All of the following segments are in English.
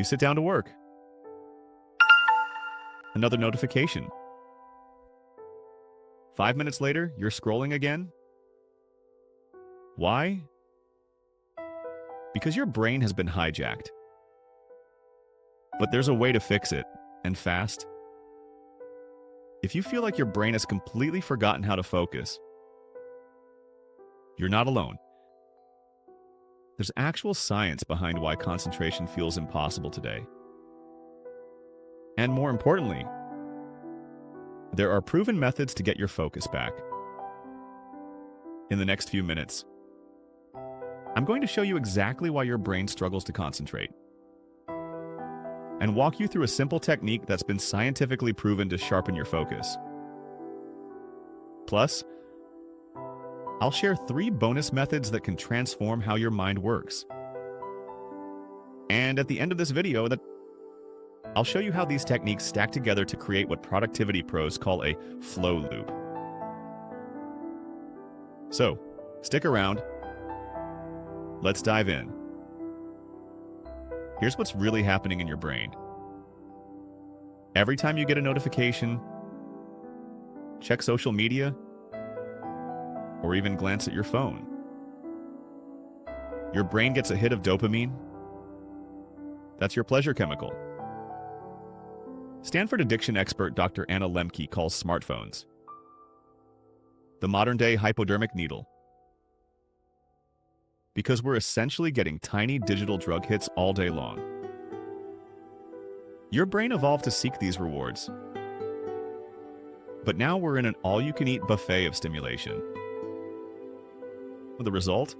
You sit down to work. Another notification. 5 minutes later, you're scrolling again. Why? Because your brain has been hijacked. But there's a way to fix it, and fast. If you feel like your brain has completely forgotten how to focus, you're not alone. There's actual science behind why concentration feels impossible today. And more importantly, there are proven methods to get your focus back. In the next few minutes, I'm going to show you exactly why your brain struggles to concentrate, and walk you through a simple technique that's been scientifically proven to sharpen your focus. Plus, I'll share 3 bonus methods that can transform how your mind works. And at the end of this video, I'll show you how these techniques stack together to create what productivity pros call a flow loop. So, stick around. Let's dive in. Here's what's really happening in your brain. Every time you get a notification, check social media, or even glance at your phone, your brain gets a hit of dopamine. That's your pleasure chemical. Stanford addiction expert Dr. Anna Lemke calls smartphones the modern-day hypodermic needle, because we're essentially getting tiny digital drug hits all day long. Your brain evolved to seek these rewards, but now we're in an all-you-can-eat buffet of stimulation. The result?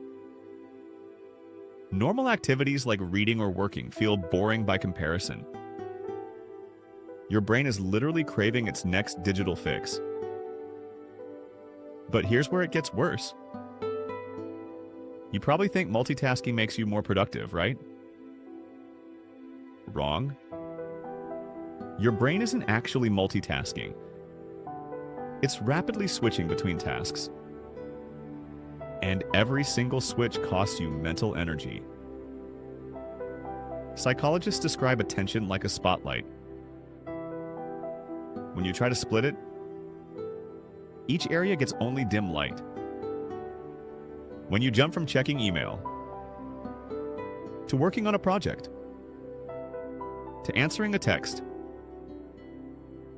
Normal activities like reading or working feel boring by comparison. Your brain is literally craving its next digital fix. But here's where it gets worse. You probably think multitasking makes you more productive, right? Wrong. Your brain isn't actually multitasking. It's rapidly switching between tasks. And every single switch costs you mental energy. Psychologists describe attention like a spotlight. When you try to split it, each area gets only dim light. When you jump from checking email to working on a project to answering a text,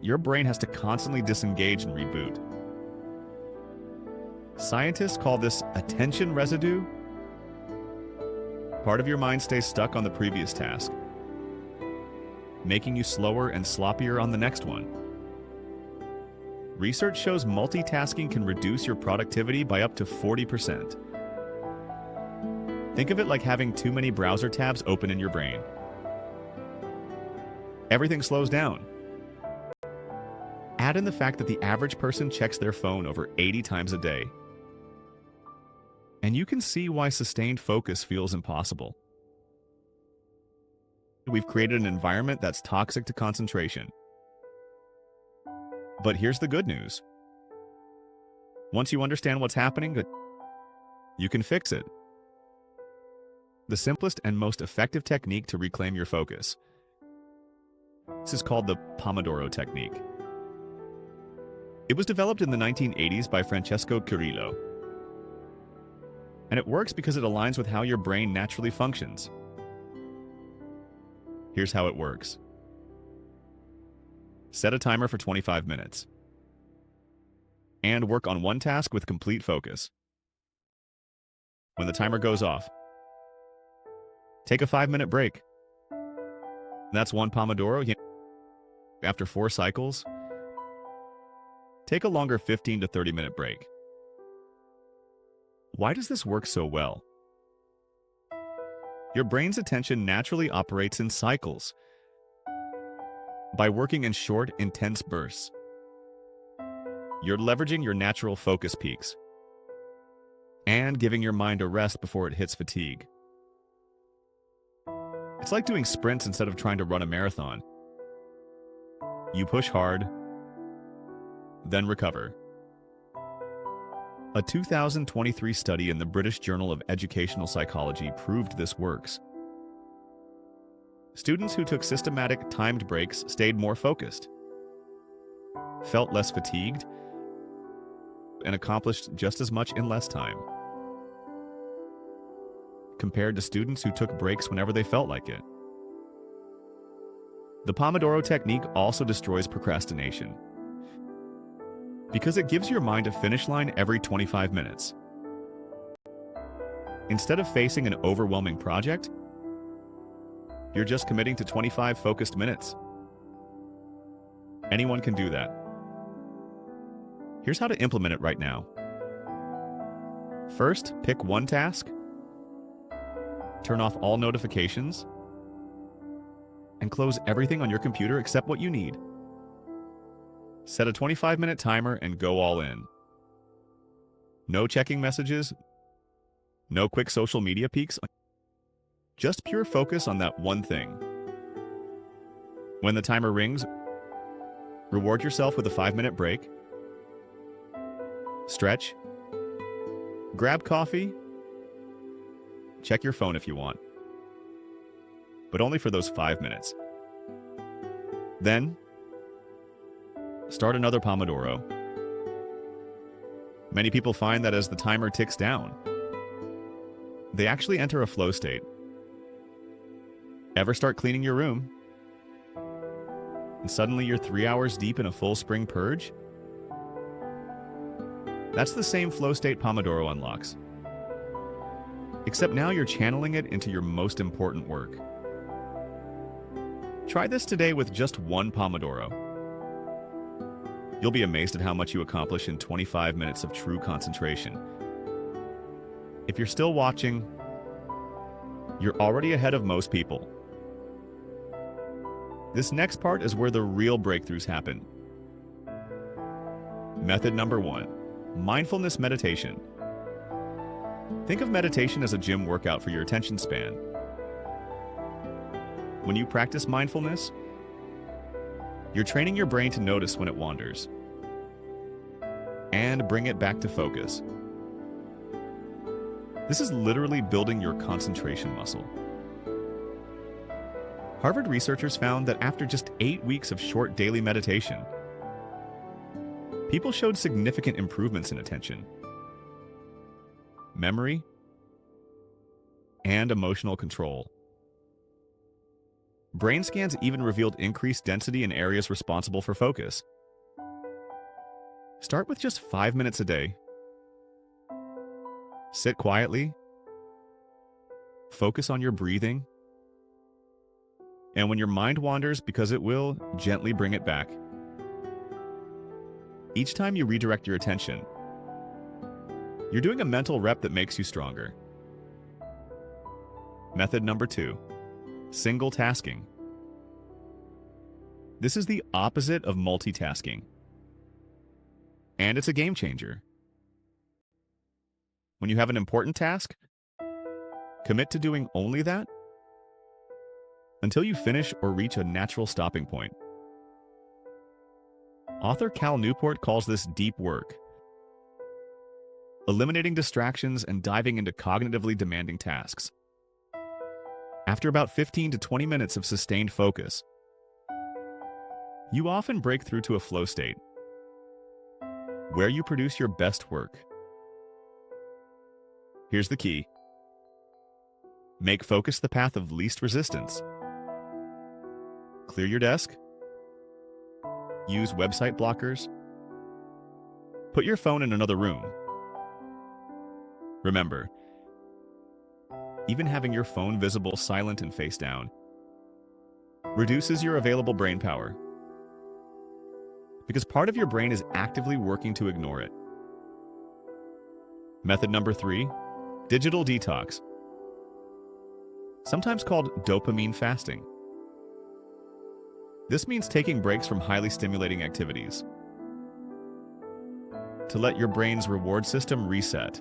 your brain has to constantly disengage and reboot. Scientists call this attention residue. Part of your mind stays stuck on the previous task, making you slower and sloppier on the next one. Research shows multitasking can reduce your productivity by up to 40%. Think of it like having too many browser tabs open in your brain. Everything slows down. Add in the fact that the average person checks their phone over 80 times a day, and you can see why sustained focus feels impossible. We've created an environment that's toxic to concentration. But here's the good news. Once you understand what's happening, you can fix it. The simplest and most effective technique to reclaim your focus. This is called the Pomodoro Technique. It was developed in the 1980s by Francesco Cirillo. And it works because it aligns with how your brain naturally functions. Here's how it works. Set a timer for 25 minutes. And work on one task with complete focus. When the timer goes off, take a 5-minute break. That's one Pomodoro. After 4 cycles, take a longer 15 to 30-minute break. Why does this work so well? Your brain's attention naturally operates in cycles. By working in short, intense bursts, you're leveraging your natural focus peaks and giving your mind a rest before it hits fatigue. It's like doing sprints instead of trying to run a marathon. You push hard, then recover. A 2023 study in the British Journal of Educational Psychology proved this works. Students who took systematic timed breaks stayed more focused, felt less fatigued, and accomplished just as much in less time, compared to students who took breaks whenever they felt like it. The Pomodoro Technique also destroys procrastination because it gives your mind a finish line every 25 minutes. Instead of facing an overwhelming project, you're just committing to 25 focused minutes. Anyone can do that. Here's how to implement it right now. First, pick one task, turn off all notifications, and close everything on your computer except what you need. Set a 25-minute timer and go all in. No checking messages, no quick social media peeks, just pure focus on that one thing. When the timer rings, reward yourself with a 5-minute break, stretch, grab coffee, check your phone if you want, but only for those 5 minutes. Then, start another Pomodoro. Many people find that as the timer ticks down, they actually enter a flow state. Ever start cleaning your room, and suddenly you're 3 hours deep in a full spring purge? That's the same flow state Pomodoro unlocks. Except now you're channeling it into your most important work. Try this today with just one Pomodoro. You'll be amazed at how much you accomplish in 25 minutes of true concentration. If you're still watching, you're already ahead of most people. This next part is where the real breakthroughs happen. Method number 1, mindfulness meditation. Think of meditation as a gym workout for your attention span. When you practice mindfulness, you're training your brain to notice when it wanders and bring it back to focus. This is literally building your concentration muscle. Harvard researchers found that after just 8 weeks of short daily meditation, people showed significant improvements in attention, memory, and emotional control. Brain scans even revealed increased density in areas responsible for focus. Start with just 5 minutes a day. Sit quietly, focus on your breathing, and when your mind wanders, because it will, gently bring it back. Each time you redirect your attention, you're doing a mental rep that makes you stronger. Method number 2, single tasking. This is the opposite of multitasking, and it's a game changer. When you have an important task, commit to doing only that until you finish or reach a natural stopping point. Author Cal Newport calls this deep work, eliminating distractions and diving into cognitively demanding tasks. After about 15 to 20 minutes of sustained focus, you often break through to a flow state, where you produce your best work. Here's the key. Make focus the path of least resistance. Clear your desk. Use website blockers. Put your phone in another room. Remember, even having your phone visible, silent, and face down reduces your available brain power, because part of your brain is actively working to ignore it. Method number 3, digital detox, sometimes called dopamine fasting. This means taking breaks from highly stimulating activities to let your brain's reward system reset.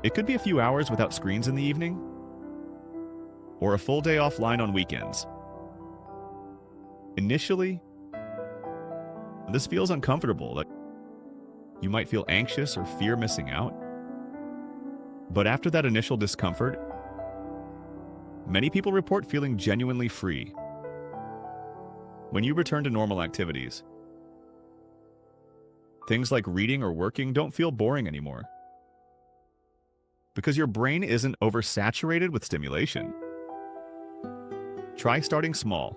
It could be a few hours without screens in the evening, or a full day offline on weekends. Initially, this feels uncomfortable. You might feel anxious or fear missing out. But after that initial discomfort, Many people report feeling genuinely free when you return to normal activities. Things like reading or working don't feel boring anymore because your brain isn't oversaturated with stimulation. Try starting small.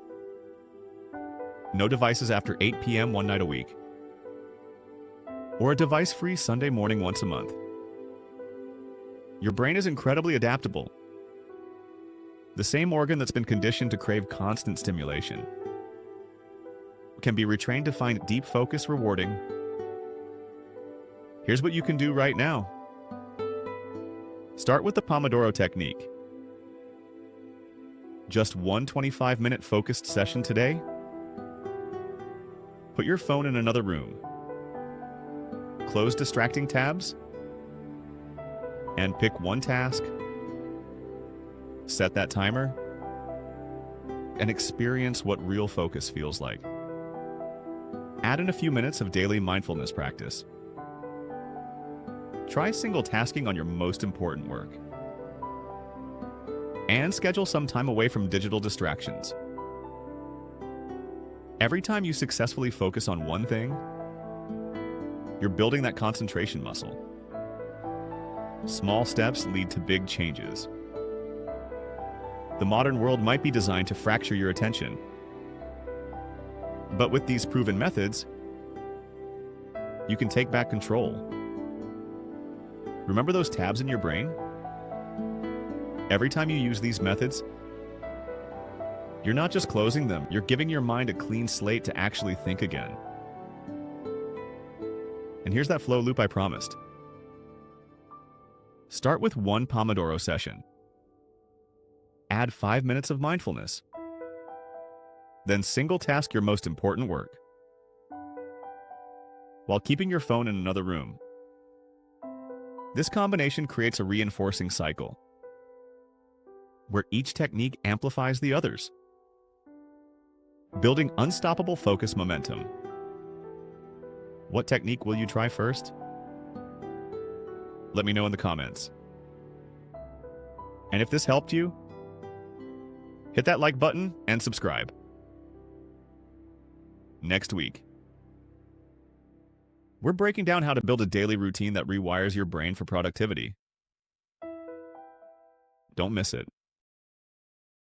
No devices after 8 p.m. one night a week, or a device-free Sunday morning once a month. Your brain is incredibly adaptable. The same organ that's been conditioned to crave constant stimulation can be retrained to find deep focus rewarding. Here's what you can do right now. Start with the Pomodoro Technique. Just one 25-minute focused session today. Put your phone in another room. Close distracting tabs and pick one task. Set that timer and experience what real focus feels like. Add in a few minutes of daily mindfulness practice. Try single tasking on your most important work. And schedule some time away from digital distractions. Every time you successfully focus on one thing, you're building that concentration muscle. Small steps lead to big changes. The modern world might be designed to fracture your attention. But with these proven methods, you can take back control. Remember those tabs in your brain? Every time you use these methods, you're not just closing them, you're giving your mind a clean slate to actually think again. And here's that flow loop I promised. Start with one Pomodoro session. Add 5 minutes of mindfulness. Then single task your most important work while keeping your phone in another room. This combination creates a reinforcing cycle where each technique amplifies the others, building unstoppable focus momentum. What technique will you try first? Let me know in the comments. And if this helped you, hit that like button and subscribe. Next week, we're breaking down how to build a daily routine that rewires your brain for productivity. Don't miss it.